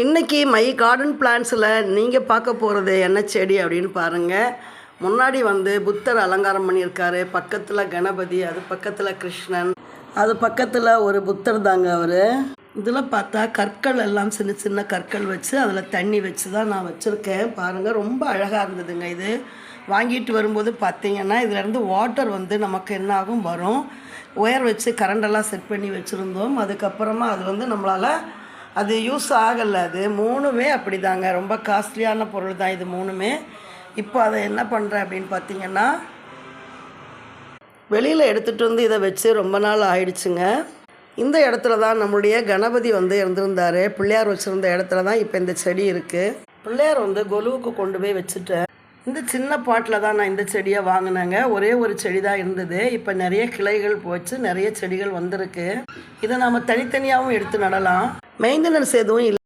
இன்றைக்கி my garden பிளான்ஸில் நீங்கள் பார்க்க போகிறது என்ன செடி அப்படின்னு பாருங்கள். முன்னாடி புத்தர் அலங்காரம் பண்ணியிருக்காரு, பக்கத்தில் கணபதி, அது பக்கத்தில் கிருஷ்ணன், அது பக்கத்தில் ஒரு புத்தர் தாங்க அவர். இதில் பார்த்தா கற்கள் எல்லாம் சின்ன சின்ன கற்கள் வச்சு அதில் தண்ணி வச்சு தான் நான் வச்சுருக்கேன். பாருங்கள், ரொம்ப அழகாக இருந்ததுங்க. இது வாங்கிட்டு வரும்போது பார்த்திங்கன்னா இதிலேருந்து வாட்டர் நமக்கு என்ன ஆகும் வரும். ஒயர் வச்சு கரண்டெல்லாம் செட் பண்ணி வச்சுருந்தோம். அதுக்கப்புறமா அது நம்மளால் அது யூஸ் ஆகலை. அது மூணுமே அப்படி தாங்க, ரொம்ப காஸ்ட்லியான பொருள் தான் இது மூணுமே. இப்போ அதை என்ன பண்ணுறேன் அப்படின்னு பார்த்திங்கன்னா, வெளியில் எடுத்துகிட்டு இதை வச்சு ரொம்ப நாள் ஆயிடுச்சுங்க. இந்த இடத்துல தான் நம்மளுடைய கணபதி இருந்திருந்தார். பிள்ளையார் வச்சுருந்த இடத்துல தான் இப்போ இந்த செடி இருக்குது. பிள்ளையார் கொலுவுக்கு கொண்டு போய் வச்சுட்டேன். இந்த சின்ன பாட்டில் தான் நான் இந்த செடியை வாங்கினேங்க. ஒரே ஒரு செடி தான் இருந்தது. இப்போ நிறைய கிளைகள் போச்சு, நிறைய செடிகள் வந்திருக்கு. இதை நாம் தனித்தனியாகவும் எடுத்து நடலாம். மெயின்டெனன்ஸ் எதுவும் இல்லை.